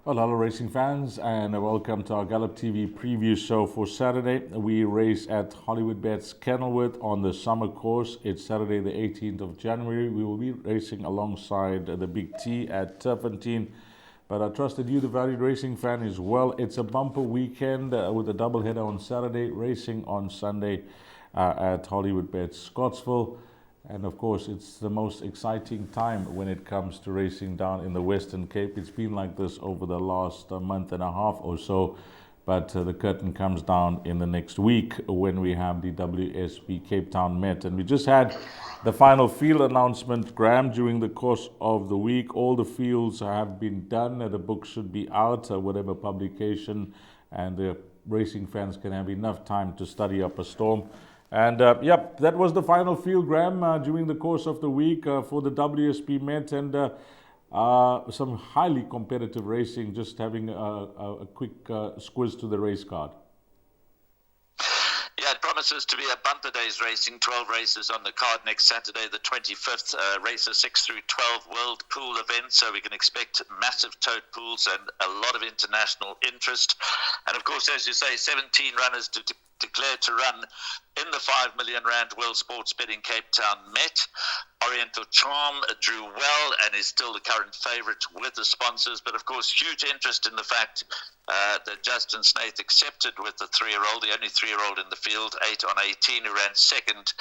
Well, hello racing fans, and welcome to our Gallop TV preview show for Saturday. We race at Hollywoodbets Kenilworth on the summer course. It's Saturday the 18th of January. We will be racing alongside the Big T at Turpentine. But I trust that you, the valued racing fan, as well. It's a bumper weekend with a doubleheader on Saturday, racing on Sunday at Hollywoodbets Scottsville. And of course, it's the most exciting time when it comes to racing down in the Western Cape. It's been like this over the last month and a half or so, but the curtain comes down in the next week when we have the WSB Cape Town Met. And we just had the final field announcement, Graham, during the course of the week. All the fields have been done. The book should be out, whatever publication, and the racing fans can have enough time to study up a storm. And that was the final field, Graham, during the course of the week for the WSB Met, and some highly competitive racing. Just having a quick squiz to the race card. Yeah, it promises to be a bumper day's racing. 12 races on the card next Saturday, the 25th. Races 6 through 12 World Pool events, so we can expect massive tote pools and a lot of international interest. And of course, as you say, 17 runners to declared to run in the R5 million World Sports Betting Cape Town Met. Oriental Charm drew well and is still the current favourite with the sponsors, but of course huge interest in the fact that Justin Snaith accepted with the 3-year-old, the only 3-year-old in the field, 8 on 18, who ran second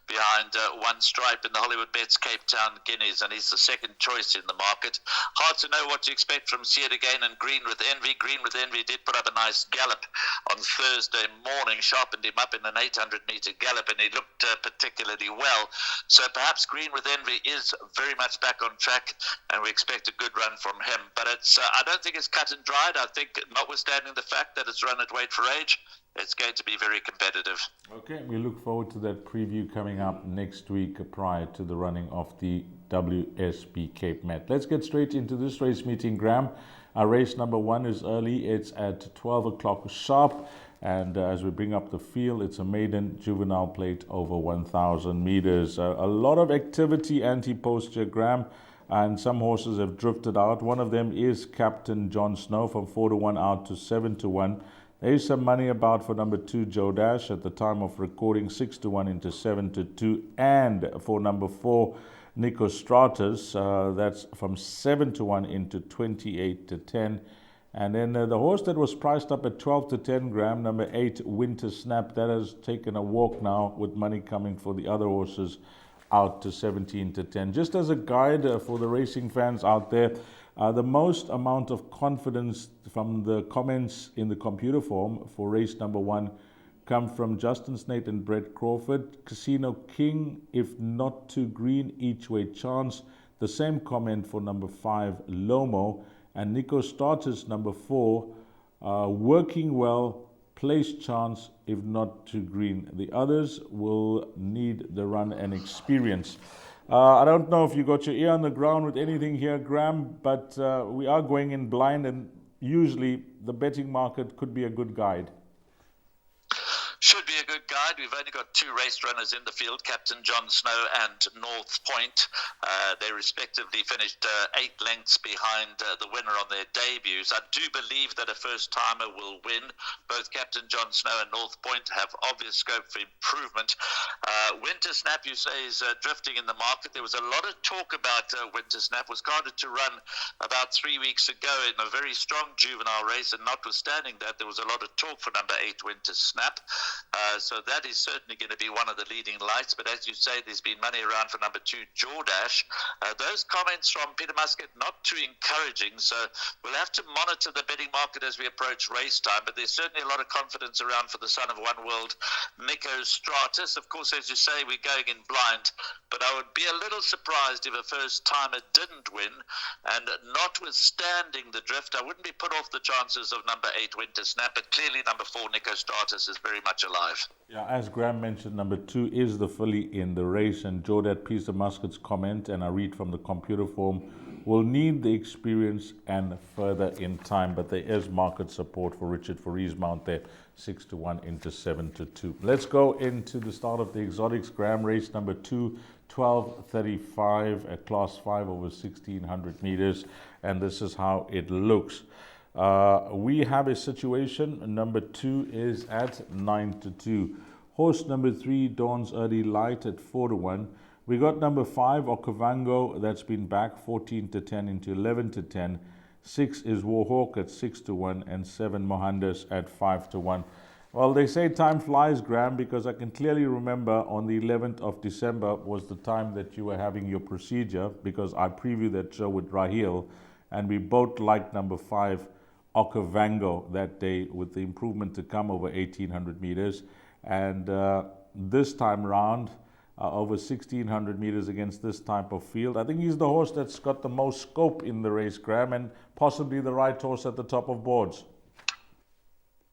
behind One Stripe in the Hollywoodbets Cape Town Guineas, and he's the second choice in the market. Hard to know what to expect from See It Again and Green with Envy. Green with Envy did put up a nice gallop on Thursday morning, sharpened him up in an 800-metre gallop, and he looked particularly well. So perhaps Green with Envy is very much back on track, and we expect a good run from him. But it's I don't think it's cut and dried. I think, notwithstanding the fact that it's run at weight for age, it's going to be very competitive. Okay, we look forward to that preview coming up next week prior to the running of the WSB Cape Met. Let's get straight into this race meeting, Graham. Our race number 1 is early. It's at 12 o'clock sharp. And as we bring up the field, it's a maiden juvenile plate over 1,000 meters. A lot of activity anti-posture, Graham, and some horses have drifted out. One of them is Captain John Snow, from 4-1 out to 7-1. There is some money about for number 2, Joe Dash, at the time of recording, 6-1 into 7-2. And for number 4, Nico Stratus, that's from 7-1 into 28-10. And then the horse that was priced up at 12-10, Graham, number 8, Winter Snap, that has taken a walk now with money coming for the other horses out to 17-10. Just as a guide for the racing fans out there, the most amount of confidence from the comments in the computer form for race number 1 come from Justin Snaith and Brett Crawford. Casino King, if not too green, each way chance. The same comment for number 5, Lomo. And Nico Stratus, number 4, working well, place chance, if not too green. The others will need the run and experience. I don't know if you got your ear on the ground with anything here, Graham, but we are going in blind, and usually the betting market could be a good guide. Should be a good guide. We've only got 2 race runners in the field, Captain John Snow and North Point. They respectively finished 8 lengths behind the winner on their debuts. I do believe that a first-timer will win. Both Captain John Snow and North Point have obvious scope for improvement. Winter Snap, you say, is drifting in the market. There was a lot of talk about Winter Snap. Was guarded to run about 3 weeks ago in a very strong juvenile race, and notwithstanding that, there was a lot of talk for number 8, Winter Snap. So that is certainly going to be one of the leading lights. But as you say, there's been money around for number 2, Jordash. Those comments from Peter Muscat, not too encouraging. So we'll have to monitor the betting market as we approach race time. But there's certainly a lot of confidence around for the son of One World, Nico Stratus. Of course, as you say, we're going in blind. But I would be a little surprised if a first-timer didn't win. And notwithstanding the drift, I wouldn't be put off the chances of number 8, Winter Snap. But clearly number 4, Nico Stratus, is very much alive. Yeah, as Graham mentioned, number 2 is the filly in the race, and Jordat, Peter Muscat's comment, and I read from the computer form, will need the experience and further in time, but there is market support for Richard Foury's mount there, 6-1 into 7-2. Let's go into the start of the exotics, Graham. Race number 2, 12:35, a class 5 over 1,600 meters, and this is how it looks. We have a situation. Number 2 is at 9-2. Horse number 3, Dawn's Early Light at 4-1. We got number 5, Okavango, that's been back 14-10 into 11-10. 6 is Warhawk at 6-1, and 7 Mohandas at 5-1. Well, they say time flies, Graham, because I can clearly remember on the 11th of December was the time that you were having your procedure, because I previewed that show with Raheel, and we both liked number 5, Okavango, that day, with the improvement to come over 1,800 meters. And this time round, over 1,600 meters against this type of field, I think he's the horse that's got the most scope in the race, Graham, and possibly the right horse at the top of boards.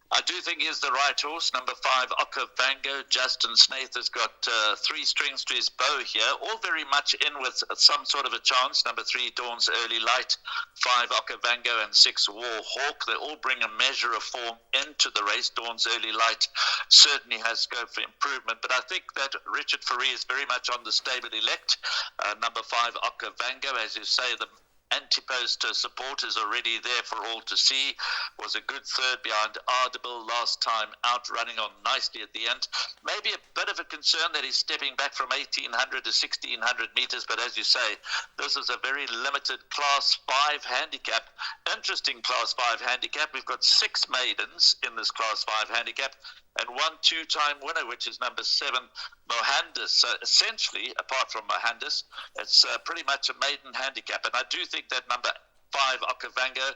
I do think he's the right horse. Number 5, Okavango. Justin Snaith has got 3 strings to his bow here, all very much in with some sort of a chance. Number 3, Dawn's Early Light, 5, Okavango, and 6, Warhawk. They all bring a measure of form into the race. Dawn's Early Light certainly has scope for improvement, but I think that Richard Fourie is very much on the stable elect. Number 5, Okavango, as you say, the anti-post support is already there for all to see. Was a good third behind Audible last time out, running on nicely at the end. Maybe a bit of a concern that he's stepping back from 1,800 to 1,600 meters, but as you say, this is a very limited Class 5 handicap. Interesting Class 5 handicap. We've got 6 maidens in this Class 5 handicap, and 1 two-time winner, which is number 7, Mohandas. So essentially, apart from Mohandas, it's pretty much a maiden handicap. And I do think that number 5, Okavango,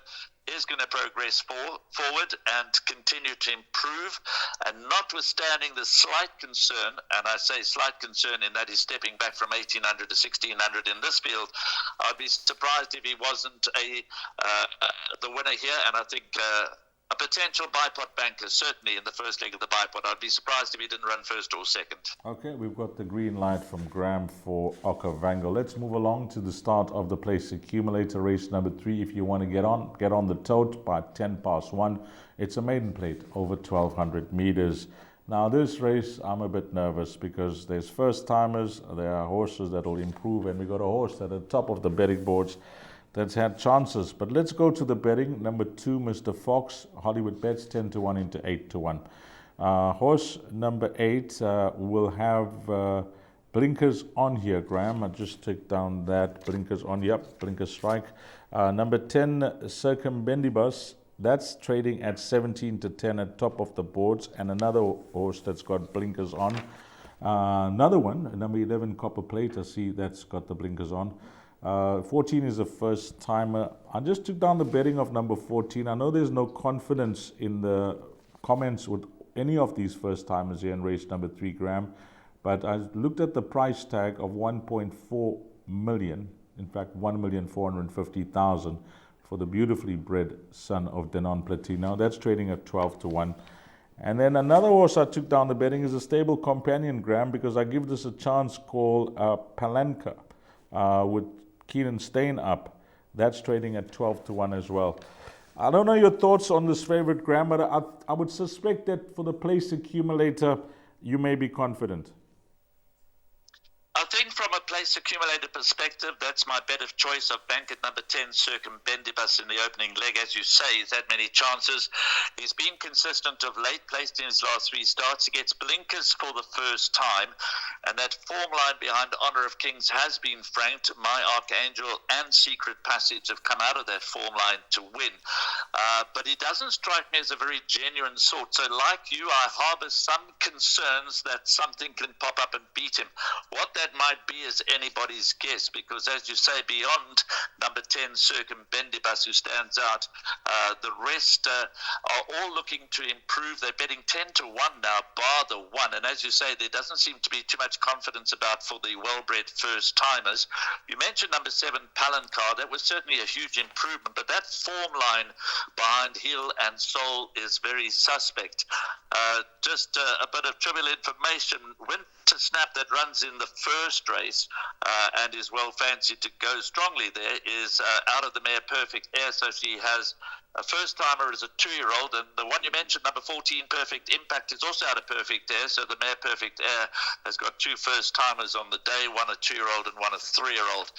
is going to progress forward and continue to improve. And notwithstanding the slight concern, and I say slight concern in that he's stepping back from 1,800 to 1,600 in this field, I'd be surprised if he wasn't the winner here. And I think a potential bipod banker, certainly in the first leg of the bipod. I'd be surprised if he didn't run first or second. Okay, we've got the green light from Graham for Okavango. Let's move along to the start of the place accumulator, race number 3. If you want to get on the tote by 1:10 It's a maiden plate over 1,200 meters. Now this race, I'm a bit nervous because there's first timers, there are horses that will improve, and we got a horse at the top of the betting boards that's had chances. But let's go to the betting. Number 2, Mr. Fox, Hollywoodbets 10-1 into 8-1. Horse number 8 will have blinkers on here, Graham. I just took down that blinkers on. Yep, blinker strike. Number 10, Circumbendibus. That's trading at 17-10 at top of the boards. And another horse that's got blinkers on. Another one, number 11, Copper Plate. I see that's got the blinkers on. 14 is a first timer. I just took down the betting of number 14. I know there's no confidence in the comments with any of these first timers here in race number 3, Graham, but I looked at the price tag of 1.4 million, in fact 1,450,000 for the beautifully bred son of Denon Platino. That's trading at 12-1. And then another horse I took down the betting is a stable companion, Graham, because I give this a chance, called Palanca, with Keenan Stain up. That's trading at 12-1 as well. I don't know your thoughts on this favorite, Graham, but I would suspect that for the place accumulator, you may be confident. I think from a place accumulator perspective, that's my bet of choice. I've banked at number 10, Circumbendibus, in the opening leg. As you say, he's had many chances. He's been consistent of late, placed in his last 3 starts. He gets blinkers for the first time, and that form line behind Honor of Kings has been franked. My Archangel and Secret Passage have come out of that form line to win. But he doesn't strike me as a very genuine sort. So like you, I harbour some concerns that something can pop up and beat him. What that might be is anybody's guess, because as you say, beyond number 10, Circumbendibus, who stands out, the rest are all looking to improve. They're betting 10-1 now, bar the 1. And as you say, there doesn't seem to be too much confidence about for the well-bred first-timers. You mentioned number 7, Palancar. That was certainly a huge improvement, but that form line behind Hill and Soul is very suspect. Just a bit of trivial information. Winter Snap, that runs in the first race and is well fancied to go strongly there, is out of the mare Perfect Air, so she has A first-timer is a 2-year-old, and the one you mentioned, number 14, Perfect Impact, is also out of Perfect Air, so the mare Perfect Air has got 2 first-timers on the day, one a 2-year-old and one a 3-year-old.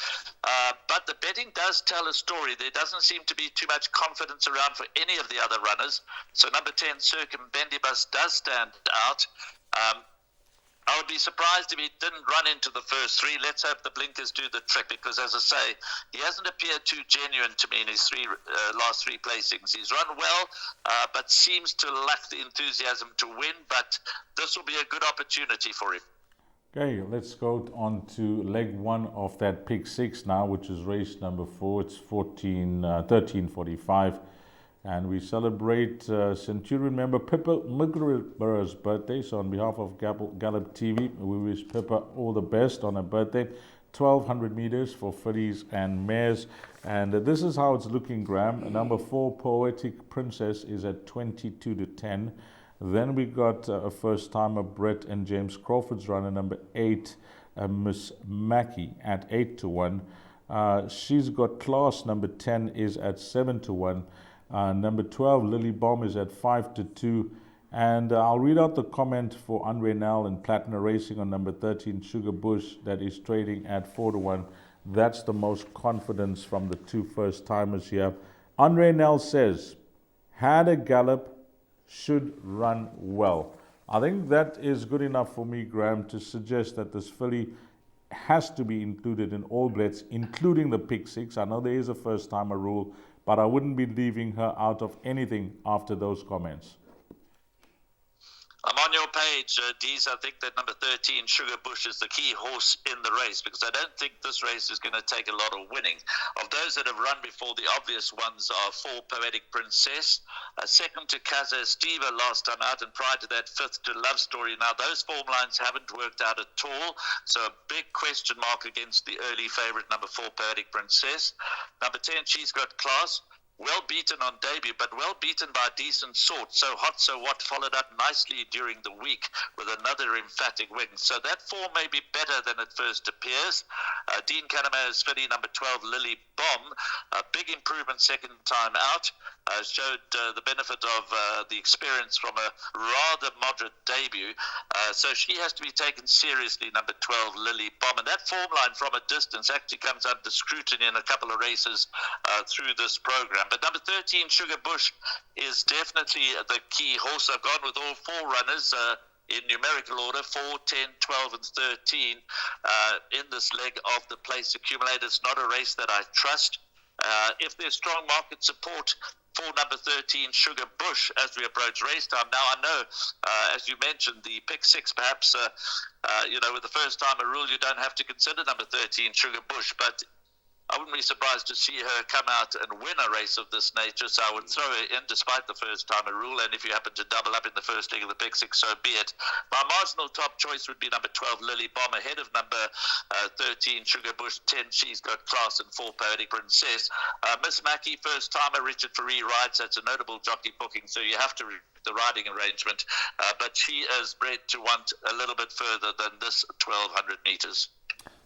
But the betting does tell a story. There doesn't seem to be too much confidence around for any of the other runners, so number 10, Circumbendibus, does stand out. I would be surprised if he didn't run into the first 3. Let's hope the blinkers do the trick, because, as I say, he hasn't appeared too genuine to me in his last 3 placings. He's run well, but seems to lack the enthusiasm to win, but this will be a good opportunity for him. Okay, let's go on to leg 1 of that pick 6 now, which is race number 4. It's 13:45. And we celebrate Centurion member Pippa Muggero's birthday. So on behalf of Gallop TV, we wish Pippa all the best on her birthday. 1,200 meters for fillies and mares. And this is how it's looking, Graham. Number 4, Poetic Princess, is at 22-10. Then we got a first-timer, Brett and James Crawford's runner, number 8, Miss Mackie, at 8-1. She's got class, number 10, is at 7-1. Number 12, Lily Bomb, is at 5-2. And I'll read out the comment for Andre Nell and Platinum Racing on number 13, Sugar Bush, that is trading at 4-1. That's the most confidence from the 2 first-timers here. Andre Nell says, had a gallop, should run well. I think that is good enough for me, Graham, to suggest that this filly has to be included in all bets, including the pick 6. I know there is a first-timer rule, but I wouldn't be leaving her out of anything after those comments. I'm on your page, Dees. I think that number 13, Sugar Bush, is the key horse in the race, because I don't think this race is going to take a lot of winning. Of those that have run before, the obvious ones are 4, Poetic Princess, second to Kaza Estiva last time out, and prior to that, 5th to Love Story. Now, those form lines haven't worked out at all, so a big question mark against the early favourite, number 4, Poetic Princess. Number 10, She's Got Class. Well beaten on debut, but well beaten by a decent sort. So Hot So What followed up nicely during the week with another emphatic win. So that form may be better than it first appears. Dean Canamere's filly, number 12, Lily Bomb, a big improvement second time out. Showed the benefit of the experience from a rather moderate debut. So she has to be taken seriously, number 12, Lily Bomb. And that form line from a distance actually comes under scrutiny in a couple of races through this program. But number 13, Sugar Bush, is definitely the key horse. I've gone with all 4 runners in numerical order, 4, 10, 12, and 13 in this leg of the place accumulator. It's not a race that I trust. If there's strong market support for number 13, Sugar Bush, as we approach race time. Now, I know, as you mentioned, the pick 6, perhaps, with the first-timer rule, you don't have to consider number 13, Sugar Bush, but I wouldn't be surprised to see her come out and win a race of this nature, so I would throw her in despite the first-timer rule, and if you happen to double up in the first leg of the pick 6, so be it. My marginal top choice would be number 12, Lily Bomb, ahead of number 13, Sugar Bush, 10, She's Got Class, and 4, Poetic Princess. Miss Mackie, first-timer, Richard Ferree rides. That's a notable jockey booking, so you have to the riding arrangement, but she is bred to want a little bit further than this 1,200 meters.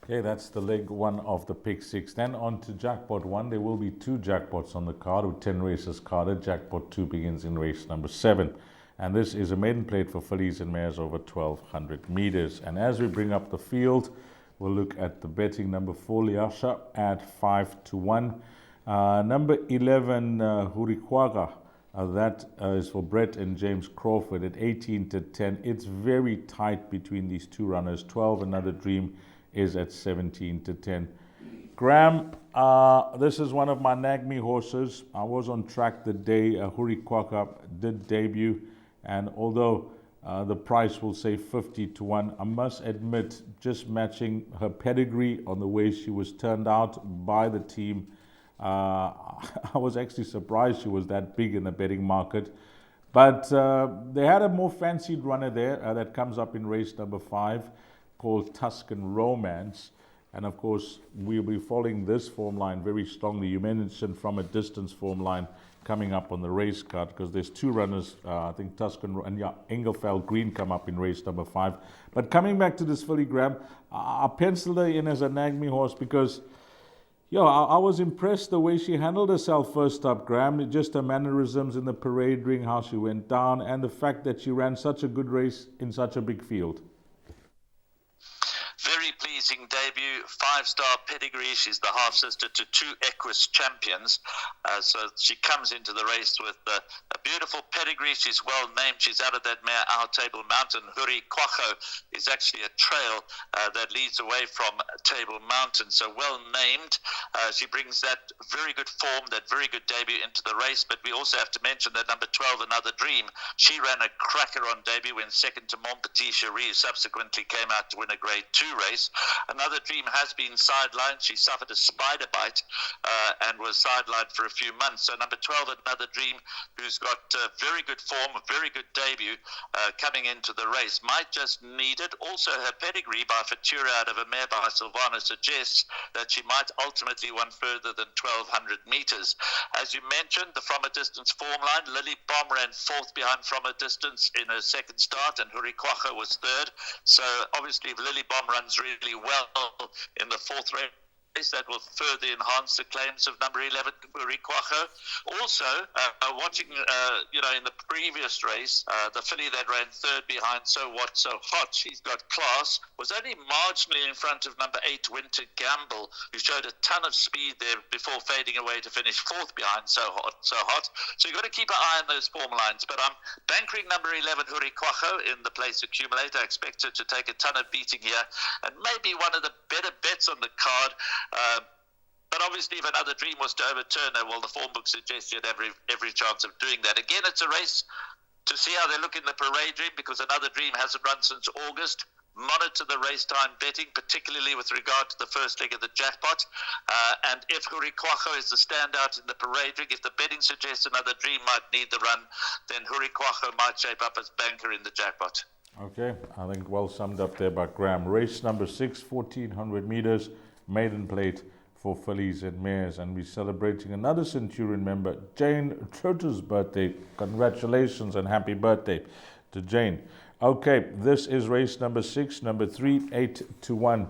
Okay, that's the leg 1 of the pick 6. Then on to jackpot 1. There will be 2 jackpots on the card with 10 races carded. Jackpot 2 begins in race number 7. And this is a maiden plate for fillies and mares over 1,200 meters. And as we bring up the field, we'll look at the betting. Number 4, Liasha, at 5-1. Number 11, Hurikwaga. That is for Brett and James Crawford at 18-10. It's very tight between these 2 runners. 12, Another Dream, is at 17-10. Graham, this is one of my Nag Me horses. I was on track the day Hurikwaga did debut, and although the price will say 50-1, I must admit, just matching her pedigree on the way she was turned out by the team, I was actually surprised she was that big in the betting market. But they had a more fancied runner there that comes up in race number 5, called Tuscan Romance, and of course we'll be following this form line very strongly. You mentioned from a distance form line coming up on the race card, because there's 2 runners, I think Tuscan and Engelfeld Green come up in race number 5. But coming back to this filly, Graham, I penciled her in as a Nag Me horse because I was impressed the way she handled herself first up, Graham. Just her mannerisms in the parade ring, how she went down, and the fact that she ran such a good race in such a big field. Very pleasing debut, 5-star pedigree. She's the half-sister to two Equus champions. So she comes into the race with a beautiful pedigree. She's well named. She's out of that mare, Our Table Mountain. Huri Kwacho is actually a trail that leads away from Table Mountain. So well named. She brings that very good form, that very good debut into the race. But we also have to mention that number 12, Another Dream. She ran a cracker on debut, went second to Mon Petit Cherie, subsequently came out to win a Grade 2 race. Another Dream has been sidelined. She suffered a spider bite and was sidelined for a few months. So number 12, Another Dream, who's got very good form, a very good debut coming into the race, might just need it. Also, her pedigree by Futura out of a mare by Silvana suggests that she might ultimately run further than 1,200 meters. As you mentioned, the From a Distance form line, Lily Bomb ran fourth behind From a Distance in her second start, and Huri Kwacho was third. So obviously, if Lily Bomb runs really well in the fourth race, that will further enhance the claims of number 11, Huri Kwacho. Also, watching, in the previous race, the filly that ran third behind So What, So Hot, she's got class, was only marginally in front of number 8, Winter Gamble, who showed a ton of speed there before fading away to finish fourth behind So Hot, So Hot. So you've got to keep an eye on those form lines. But I'm bankering number 11, Huri Kwacho, in the place accumulator. I expect her to take a ton of beating here, and maybe one of the better bets on the card. But obviously, if Another Dream was to overturn her, well, the form book suggests you had every chance of doing that. Again, it's a race to see how they look in the parade ring, because Another Dream hasn't run since August. Monitor the race time betting, particularly with regard to the first leg of the jackpot. And if Huri Kwacho is the standout in the parade ring, if the betting suggests Another Dream might need the run, then Huri Kwacho might shape up as banker in the jackpot. Okay, I think well summed up there by Graham. Race number 6, 1,400 meters. Maiden plate for fillies and mares, and we're celebrating another Centurion member, Jane Trotter's birthday. Congratulations and happy birthday to Jane. Okay, this is race number 6, number 3, 8 to 1.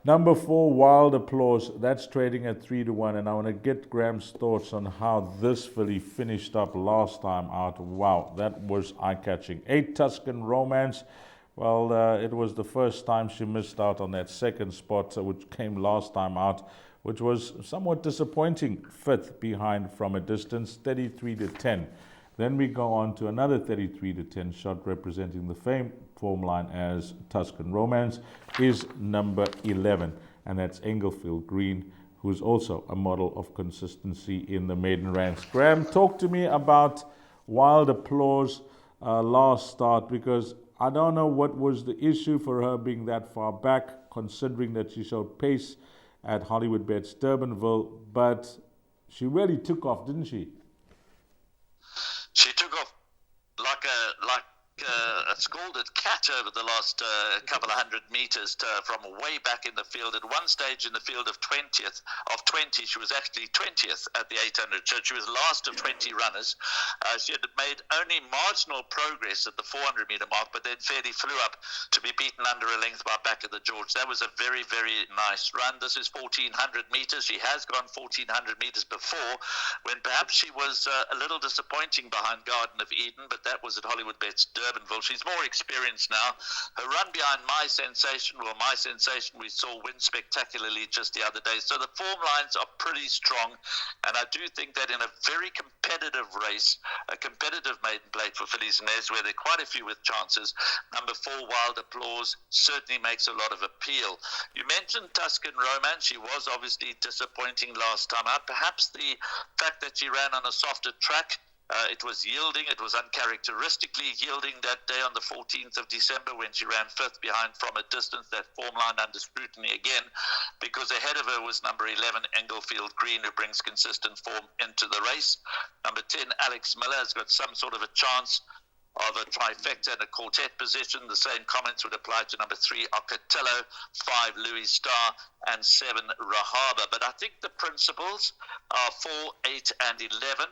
Number 4, Wild Applause, that's trading at 3 to 1, and I want to get Graham's thoughts on how this filly finished up last time out. Wow, that was eye-catching. 8, Tuscan Romance. Well, it was the first time she missed out on that second spot, which came last time out, which was somewhat disappointing. 5th behind From a Distance, 33 to 10. Then we go on to another 33 to 10 shot representing the same form line as Tuscan Romance is number 11, and that's Englefield Green, who's also a model of consistency in the maiden ranks. Graham, talk to me about Wild Applause last start, because I don't know what was the issue for her being that far back, considering that she showed pace at Hollywoodbets Durbanville, but she really took off, didn't she? She took off like a scalded cat over the last couple of hundred meters from way back in the field. At one stage in the field of 20, she was actually 20th at the 800. So she was last of 20 runners. She had made only marginal progress at the 400-meter mark, but then fairly flew up to be beaten under a length by Back of the George. That was a very, very nice run. This is 1,400 meters. She has gone 1,400 meters before, when perhaps she was a little disappointing behind Garden of Eden, but that was at Hollywoodbets Durbanville. She's more experienced now. Her run behind My Sensation we saw win spectacularly just the other day. So the form lines are pretty strong, and I do think that in a very competitive race, a competitive maiden plate for fillies and mares, where there are quite a few with chances, number 4, Wild Applause, certainly makes a lot of appeal. You mentioned Tuscan Romance. She was obviously disappointing last time out. Perhaps the fact that she ran on a softer track, it was yielding. It was uncharacteristically yielding that day on the 14th of December when she ran 5th behind From a Distance, that form line under scrutiny again, because ahead of her was number 11, Englefield Green, who brings consistent form into the race. Number 10, Alex Miller, has got some sort of a chance of a trifecta and a quartet position. The same comments would apply to number 3, Ocatello, 5, Louis Star, and 7, Rahaba. But I think the principles are 4, 8, and 11.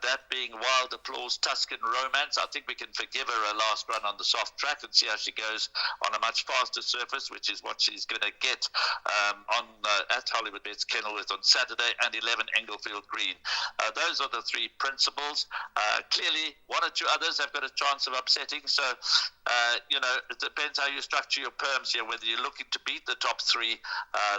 That being Wild Applause Tuscan Romance. I think we can forgive her a last run on the soft track and see how she goes on a much faster surface, which is what she's going to get at Hollywoodbets Kenilworth on Saturday, and 11 Englefield Green. Those are the three principals. Clearly, one or two others have got a chance of upsetting, so it depends how you structure your perms here, whether you're looking to beat the top three,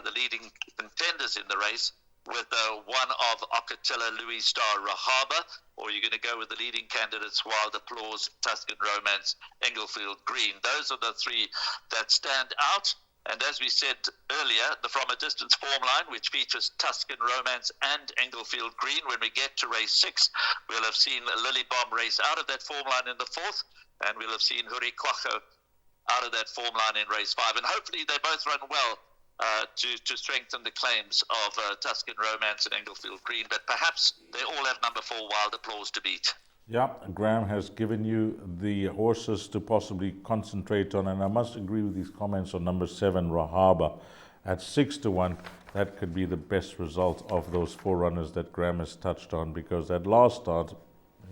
the leading contenders in the race, with one of Okatilla, Louis Star, Rahaba, or you're going to go with the leading candidates, Wild Applause, Tuscan Romance, Englefield Green. Those are the three that stand out. And as we said earlier, the From a Distance form line, which features Tuscan Romance and Englefield Green. When we get to race 6, we'll have seen Lily Bomb race out of that form line in the 4th, and we'll have seen Huri Kwacho out of that form line in race 5. And hopefully they both run well to strengthen the claims of Tuscan Romance and Englefield Green, but perhaps they all have number 4 Wild Applause to beat. Yeah, Graham has given you the horses to possibly concentrate on, and I must agree with his comments on number 7 Rahaba at 6-1. That could be the best result of those 4 runners that Graham has touched on, because that last start,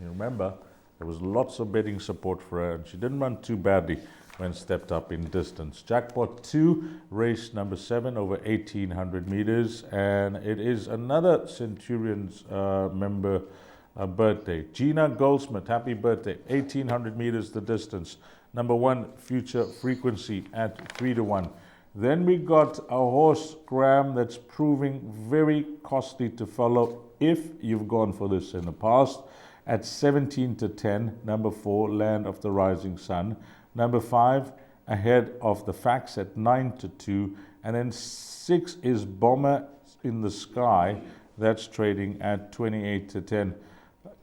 you remember, there was lots of betting support for her, and she didn't run too badly when stepped up in distance. Jackpot 2, race number 7 over 1,800 meters, and it is another Centurions member birthday. Gina Goldsmith, happy birthday. 1,800 meters the distance. Number 1, Future Frequency at 3-1. Then we got a horse, Graham, that's proving very costly to follow if you've gone for this in the past. At 17-10, number 4, Land of the Rising Sun. Number 5, Ahead of the Facts at 9-2. And then 6 is Bomber in the Sky. That's trading at 28-10.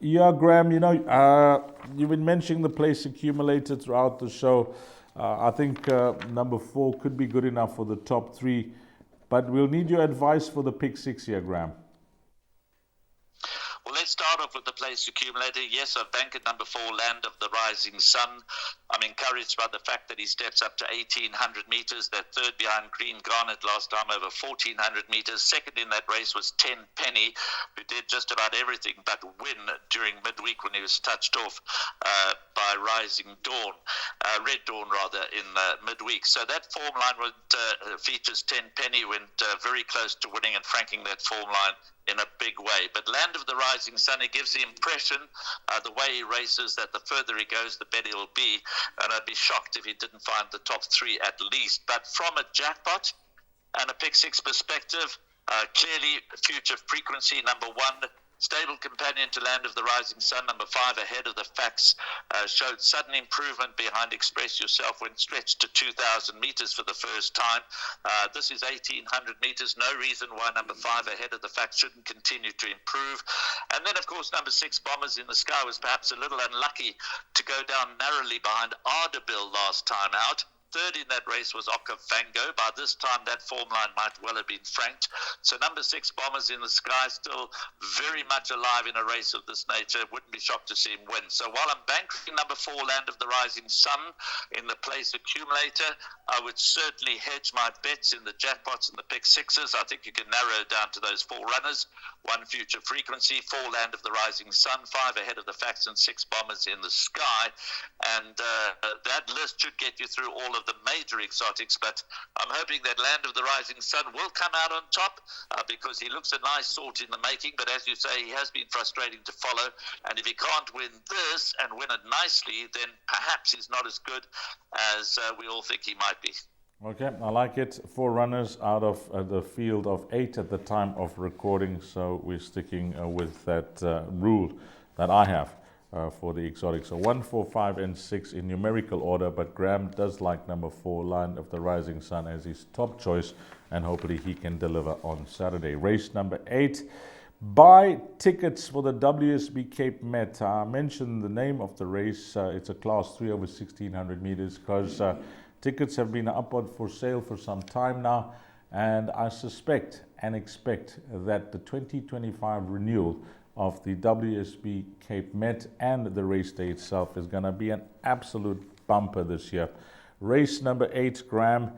Yeah, Graham, you've been mentioning the place accumulator throughout the show. I think number 4 could be good enough for the top 3. But we'll need your advice for the pick 6 here, Graham. Well, let's start off with the place accumulator. Yes, I've banked at number 4, Land of the Rising Sun. I'm encouraged by the fact that he steps up to 1,800 meters. That third behind Green Garnet last time over 1,400 meters. Second in that race was 10 Penny, who did just about everything but win during midweek when he was touched off by Rising Dawn, Red Dawn rather, in midweek. So that form line features 10 Penny, went very close to winning and franking that form line in a big way. But Land of the Rising Sun, it gives the impression, the way he races, that the further he goes, the better he'll be. And I'd be shocked if he didn't find the top 3 at least. But from a jackpot and a pick 6 perspective, clearly Future Frequency, number 1, stable companion to Land of the Rising Sun, number 5, Ahead of the Facts, showed sudden improvement behind Express Yourself when stretched to 2,000 meters for the first time. This is 1,800 meters. No reason why number 5, Ahead of the Facts, shouldn't continue to improve. And then, of course, number 6, Bombers in the Sky, was perhaps a little unlucky to go down narrowly behind Ardabil last time out. Third in that race was Okavango. By this time, that form line might well have been franked. So number 6, Bombers in the Sky, still very much alive in a race of this nature. Wouldn't be shocked to see him win. So while I'm banking number 4, Land of the Rising Sun, in the place accumulator, I would certainly hedge my bets in the jackpots and the pick 6s. I think you can narrow it down to those 4 runners. 1, Future Frequency, 4, Land of the Rising Sun, 5, Ahead of the Facts, and 6, Bombers in the Sky. And that list should get you through all of the major exotics, but I'm hoping that Land of the Rising Sun will come out on top because he looks a nice sort in the making. But as you say, he has been frustrating to follow, and if he can't win this and win it nicely, then perhaps he's not as good as we all think he might be. Okay, I like it. 4 runners out of the field of 8 at the time of recording, so we're sticking with that rule that I have for the exotics. So 1, 4, 5, and 6 in numerical order, but Graham does like number 4, Land of the Rising Sun, as his top choice, and hopefully he can deliver on Saturday. Race number 8. Buy tickets for the WSB Cape Met. I mentioned the name of the race. It's a Class 3 over 1,600 meters because tickets have been upward for sale for some time now, and I suspect and expect that the 2025 renewal of the WSB Cape Met and the race day itself is going to be an absolute bumper this year. Race number 8, Graham.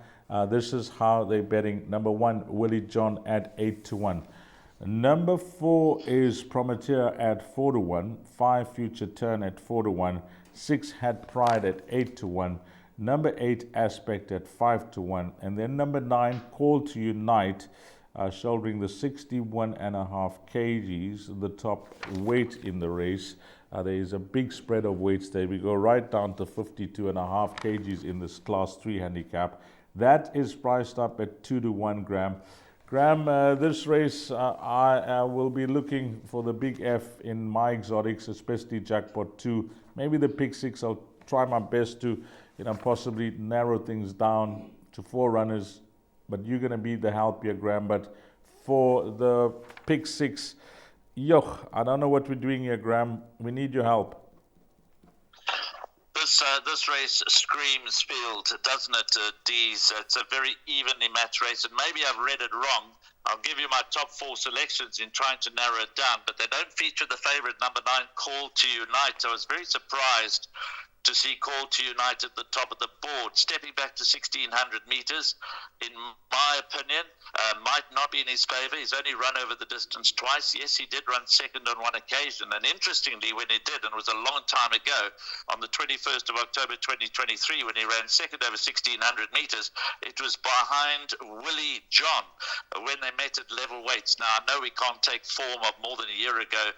This is how they're betting. Number 1, Willie John at 8-1. Number 4 is Prometheus at 4-1, 5 Future Turn at 4-1, 6 Had Pride at 8-1, number 8 Aspect at 5-1, and then number 9 Call to Unite, shouldering the 61.5 kgs, the top weight in the race. There is a big spread of weights there. We go right down to 52.5 kgs in this Class 3 handicap. That is priced up at 2-1, Graham. Graham, this race, I will be looking for the big F in my exotics, especially Jackpot 2. Maybe the Pick 6. I'll try my best to, possibly narrow things down to 4 runners. But you're going to be the help here, Graham. But for the Pick 6, I don't know what we're doing here, Graham. We need your help. This race screams field, doesn't it, Dees? It's a very evenly matched race, and maybe I've read it wrong. I'll give you my top 4 selections in trying to narrow it down, but they don't feature the favourite, number 9, Call to Unite. So I was very surprised to see Call to Unite at the top of the board. Stepping back to 1,600 metres, in my opinion, might not be in his favour. He's only run over the distance twice. Yes, he did run second on one occasion, and interestingly, when he did, and it was a long time ago, on the 21st of October 2023, when he ran second over 1,600 metres, it was behind Willie John when they met at level weights. Now, I know we can't take form of more than a year ago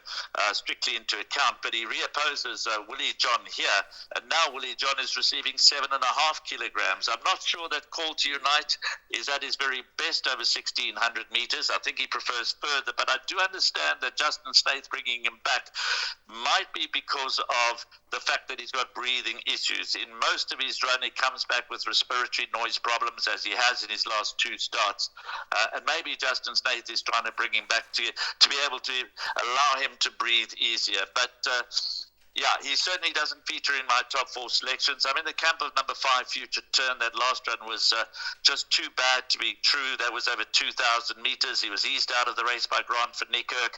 strictly into account, but he reopposes Willie John here. And now Willie John is receiving 7.5 kilograms. I'm not sure that Call to Unite is at his very best over 1,600 metres. I think he prefers further, but I do understand that Justin Snaith bringing him back might be because of the fact that he's got breathing issues. In most of his run, he comes back with respiratory noise problems, as he has in his last 2 starts. And maybe Justin Snaith is trying to bring him back to be able to allow him to breathe easier. But yeah, he certainly doesn't feature in my top 4 selections. I'm in the camp of number 5, Future Turn. That last run was just too bad to be true. That was over 2,000 metres. He was eased out of the race by Grant van Niekerk.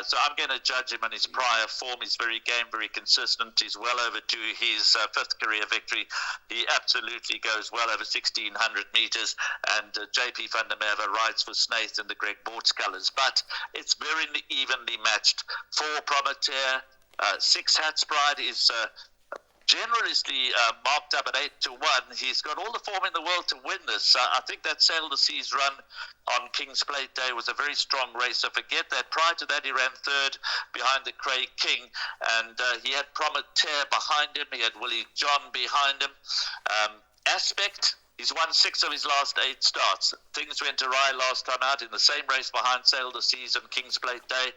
So I'm going to judge him on his prior form. He's very game, very consistent. He's well overdue his 5th career victory. He absolutely goes well over 1,600 metres. And JP van der Merwe rides for Snaith in the Greg Bortz colours. But it's very evenly matched. 4 Prometheus. 6 Hats Pride is generously marked up at 8-1. He's got all the form in the world to win this. I think that Sail the Seas run on King's Plate Day was a very strong race. So forget that. Prior to that, he ran 3rd behind the Craig King, and he had Prometheus behind him. He had Willie John behind him. Aspect. He's won 6 of his last 8 starts. Things went awry last time out in the same race behind Sail the Seas on King's Plate Day.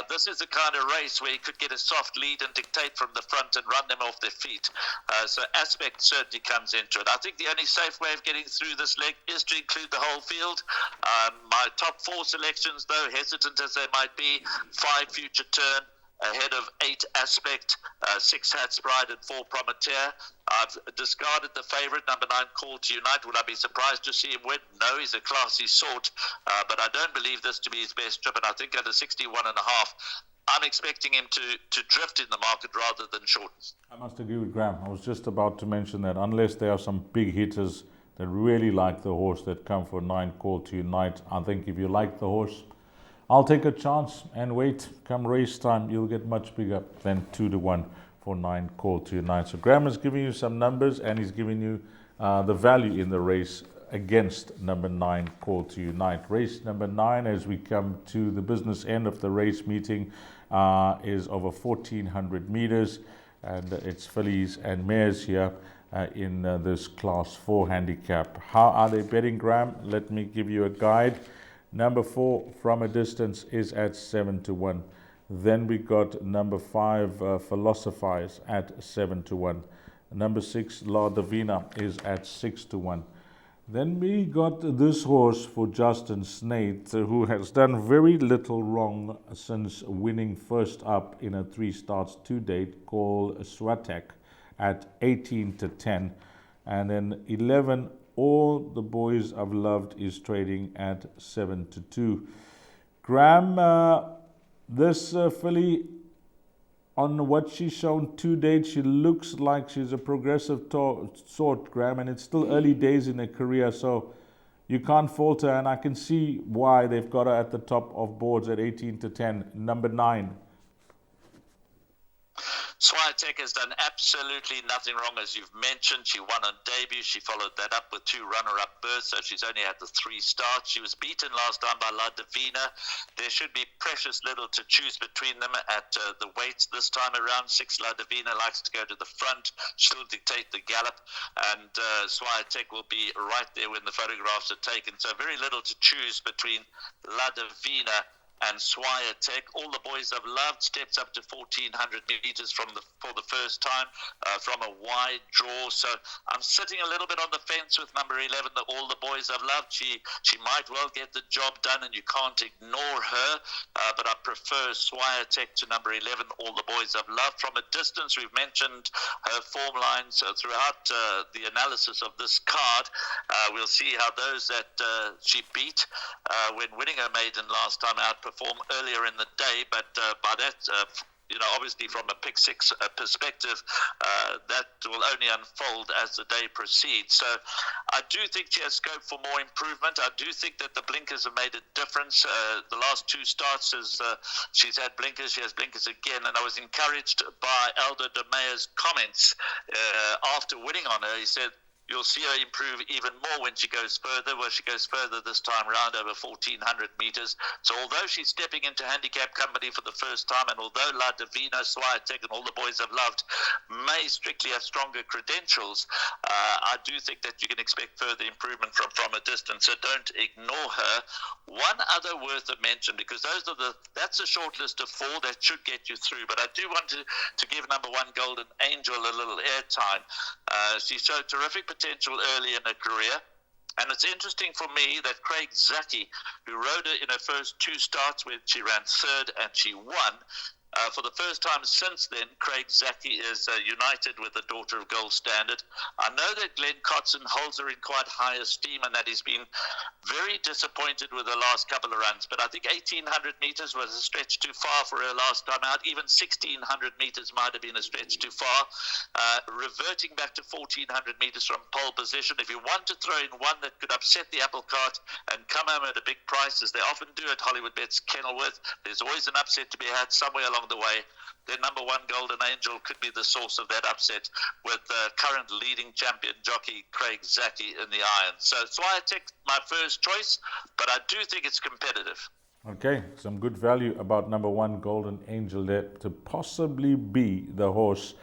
This is the kind of race where he could get a soft lead and dictate from the front and run them off their feet. So Aspect certainly comes into it. I think the only safe way of getting through this leg is to include the whole field. My top 4 selections, though, hesitant as they might be, 5 Future Turn, ahead of 8 Aspect, 6 Hats Pride, and 4 Prometheus. I've discarded the favourite, number 9, Call to Unite. Would I be surprised to see him win? No, he's a classy sort, but I don't believe this to be his best trip, and I think at a 61.5, I'm expecting him to drift in the market rather than shorten. I must agree with Graham. I was just about to mention that unless there are some big hitters that really like the horse that come for 9, Call to Unite, I think if you like the horse, I'll take a chance and wait. Come race time, you'll get much bigger than 2-1 for 9, Call to Unite. So Graham is giving you some numbers, and he's giving you the value in the race against number 9, Call to Unite. Race number 9, as we come to the business end of the race meeting, is over 1,400 meters, and it's fillies and mares here in this Class 4 handicap. How are they betting, Graham? Let me give you a guide. Number 4, From a Distance, is at 7-1. Then we got number 5, Philosophize, at 7-1. Number 6, La Divina, is at 6-1. Then we got this horse for Justin Snaith, who has done very little wrong since winning first up in a 3 starts to date, called Swatek, at 18-10. And then 11, All the Boys I've Loved, is trading at 7-2. Graham, this filly, on what she's shown to date, she looks like she's a progressive sort, Graham, and it's still early days in her career. So You can't falter, and I can see why they've got her at the top of boards at 18-10. Number 9. Swiatek has done absolutely nothing wrong, as you've mentioned. She won on debut. She followed that up with 2 runner-up berths, so she's only had the 3 starts. She was beaten last time by La Divina. There should be precious little to choose between them at the weights this time around. 6 La Divina likes to go to the front. She'll dictate the gallop, and Swiatek will be right there when the photographs are taken. So very little to choose between La Divina and Swiatek. All the Boys I've Loved steps up to 1,400 meters for the first time from a wide draw. So I'm sitting a little bit on the fence with number 11, All the Boys I've Loved. She might well get the job done, and you can't ignore her. But I prefer Swiatek to number 11, All the Boys I've Loved. From a distance, we've mentioned her form lines throughout the analysis of this card. We'll see how those that she beat when winning her maiden last time out perform earlier in the day, but by that, obviously from a pick 6 perspective, that will only unfold as the day proceeds. So I do think she has scope for more improvement. I do think that the blinkers have made a difference. The last 2 starts, she's had blinkers, she has blinkers again, and I was encouraged by Aldo de Meier's comments after winning on her. He said, you'll see her improve even more when she goes further. Well, she goes further this time around over 1,400 meters. So although she's stepping into handicap company for the first time, and although La Divina, Swiatek, and All the Boys I've Loved may strictly have stronger credentials, I do think that you can expect further improvement from a distance. So don't ignore her. One other worth a mention, because that's a short list of 4 that should get you through. But I do want to give number 1 Golden Angel a little airtime. She showed terrific potential early in her career. And it's interesting for me that Craig Zaki, who rode her in her first 2 starts where she ran 3rd and she won, for the first time since then, Craig Zaki is united with the daughter of Gold Standard. I know that Glenn Cotson holds her in quite high esteem and that he's been very disappointed with her last couple of runs. But I think 1,800 meters was a stretch too far for her last time out. Even 1,600 meters might have been a stretch too far. Reverting back to 1,400 meters from pole position, if you want to throw in one that could upset the apple cart and come home at a big price, as they often do at Hollywoodbets Kenilworth, there's always an upset to be had somewhere along the way. Then number 1 Golden Angel could be the source of that upset, with current leading champion jockey Craig Zaki in the irons. So Swiatek, my first choice, but I do think it's competitive. Okay, some good value about number 1 Golden Angel there to possibly be the horse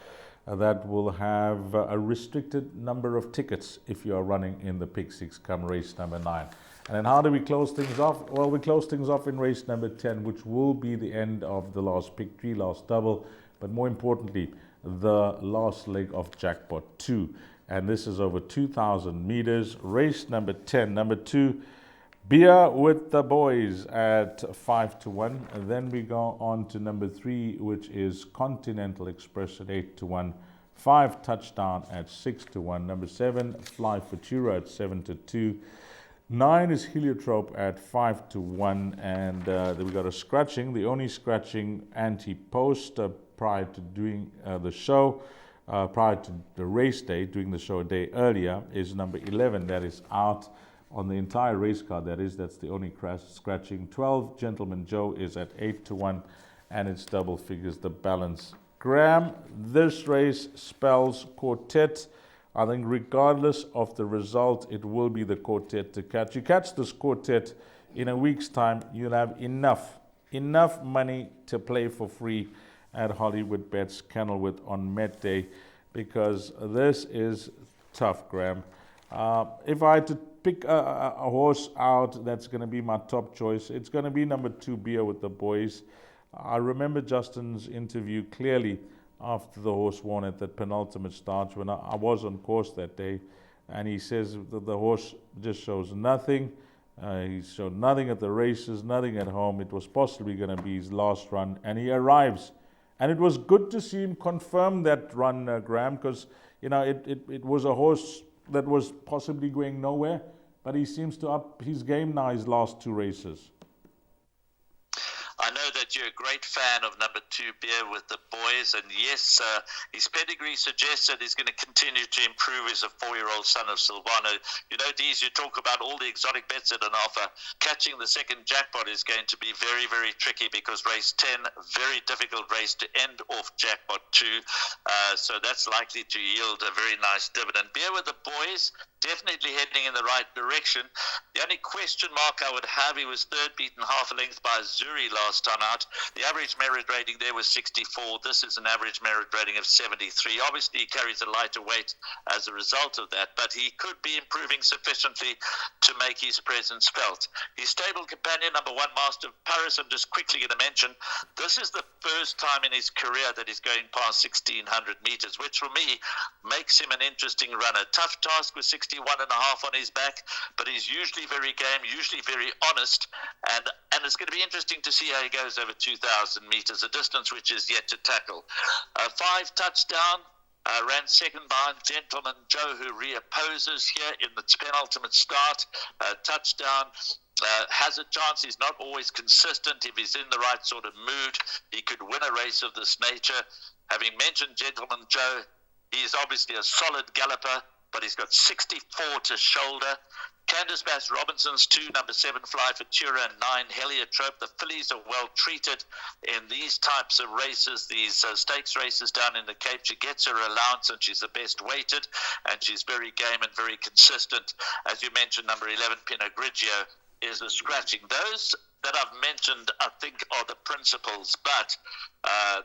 that will have a restricted number of tickets if you are running in the pick 6 come race number 9. And then how do we close things off? Well, we close things off in race number 10, which will be the end of the last pick 3, last double, but more importantly, the last leg of jackpot 2. And this is over 2,000 meters. Race number 10, number 2, Beer with the Boys at 5-1. And then we go on to number 3, which is Continental Express at 8-1. 5, Touchdown at 6-1. Number 7, Fly Futura at 7-2. 9 is Heliotrope at 5-1, and then we got a scratching. The only scratching anti-post prior to doing the show, prior to the race day, doing the show a day earlier, is number 11. That is out on the entire race card. That's the only scratching. 12, Gentleman Joe is at 8-1, and it's double figures the balance. Graham, this race spells quartet. I think regardless of the result, it will be the quartet to catch. You catch this quartet in a week's time, you'll have enough money to play for free at Hollywoodbets Kenilworth on Met Day, because this is tough, Graham. If I had to pick a horse out that's going to be my top choice, it's going to be number 2, Beer with the Boys. I remember Justin's interview clearly after the horse won at that penultimate start when I was on course that day, and he says that the horse just shows nothing. He showed nothing at the races, nothing at home. It was possibly going to be his last run, and he arrives. And it was good to see him confirm that run, Graham, because it was a horse that was possibly going nowhere, but he seems to up his game now his last 2 races. I know that that you're a great fan of number 2, Beer with the Boys. And yes, his pedigree suggests that he's going to continue to improve as a 4-year-old son of Silvano. You know, Dees, you talk about all the exotic bets at an offer. Catching the second jackpot is going to be very, very tricky because race 10, very difficult race to end off jackpot 2. So that's likely to yield a very nice dividend. Beer with the Boys, definitely heading in the right direction. The only question mark I would have, he was third, beaten half a length by Zuri last time out. The average merit rating there was 64. This is an average merit rating of 73. Obviously, he carries a lighter weight as a result of that, but he could be improving sufficiently to make his presence felt. His stable companion, number 1, Master of Paris, I'm just quickly going to mention, this is the first time in his career that he's going past 1,600 meters, which for me makes him an interesting runner. Tough task with 61.5 on his back, but he's usually very game, usually very honest, and it's going to be interesting to see how he goes over 2,000 meters, a distance which is yet to tackle. 5 touchdown. Ran second behind Gentleman Joe, who reopposes here in its penultimate start. Touchdown. Has a chance. He's not always consistent. If he's in the right sort of mood, he could win a race of this nature. Having mentioned Gentleman Joe, he is obviously a solid galloper, but he's got 64 to shoulder. Candice Bass Robinson's 2, number 7, Fly Futura, and 9, Heliotrope. The fillies are well treated in these types of races, these stakes races down in the Cape. She gets her allowance and she's the best weighted, and she's very game and very consistent. As you mentioned, number 11, Pinot Grigio, is a scratching. Those that I've mentioned, I think, are the principles, but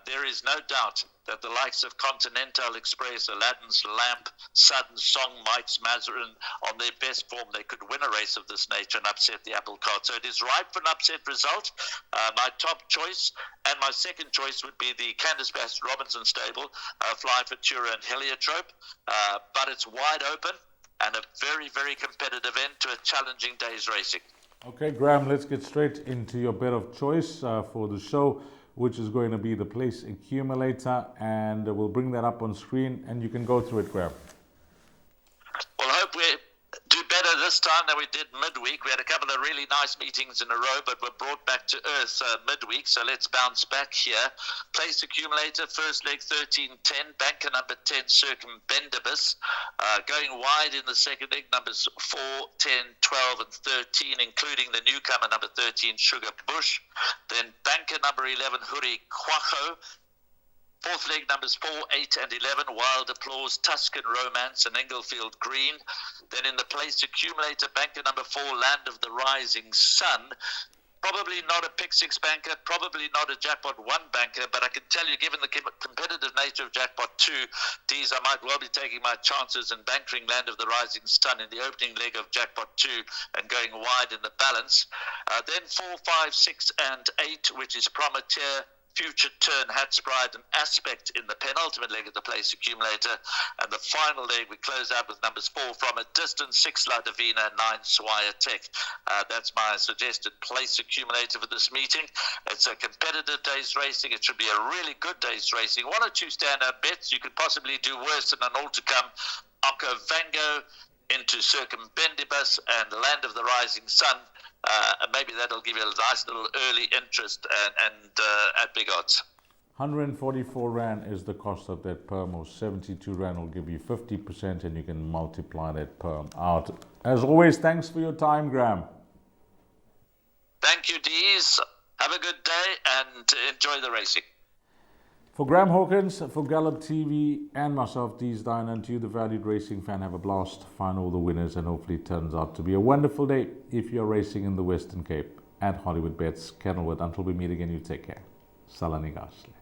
there is no doubt that the likes of Continental Express, Aladdin's Lamp, Sudden Song, Mike's Mazarin, on their best form, they could win a race of this nature and upset the apple cart. So it is ripe for an upset result. My top choice and my second choice would be the Candice Bass Robinson stable, Fly Futura and Heliotrope, but it's wide open and a very, very competitive end to a challenging day's racing. Okay, Graham, let's get straight into your bet of choice for the show, which is going to be the place accumulator, and we'll bring that up on screen and you can go through it, Graham. Well, I hope we do better this time than we did midweek. We had a couple of really nice meetings in a row, but were brought back to earth midweek, so let's bounce back here. Place accumulator, first leg 13-10, banker number 10, Circumbendibus. Going wide in the second leg, numbers 4, 10, 12, and 13, including the newcomer number 13, Sugar Bush. Then banker number 11, Huri Kwacho. Fourth leg, numbers 4, 8, and 11, Wild Applause, Tuscan Romance, and Englefield Green. Then in the place accumulator, banker number 4, Land of the Rising Sun. Probably not a pick 6 banker, probably not a jackpot 1 banker, but I can tell you, given the competitive nature of jackpot 2, D's, I might well be taking my chances and bankering Land of the Rising Sun in the opening leg of jackpot 2 and going wide in the balance. Then 4, 5, 6, and 8, which is Prometheus, Future Turn, Hatspride, and Aspect in the penultimate leg of the place accumulator. And the final leg, we close out with numbers 4, From a Distance, 6, La Divina, 9, Swire Tech. That's my suggested place accumulator for this meeting. It's a competitive day's racing. It should be a really good day's racing. 1 or 2 standout bets. You could possibly do worse than an all-to-come Oko Vango into Circumbendibus and Land of the Rising Sun. Maybe that'll give you a nice little early interest and at big odds. 144 Rand is the cost of that perm, or 72 Rand will give you 50%, and you can multiply that perm out. As always, thanks for your time, Graham. Thank you, Dees. Have a good day and enjoy the racing. For Graham Hawkins, for Gallop TV, and myself, Dees Dine, and to you, the valued racing fan, have a blast, find all the winners, and hopefully it turns out to be a wonderful day if you're racing in the Western Cape at Hollywoodbets Kenilworth. Until we meet again, you take care. Salani Gasly.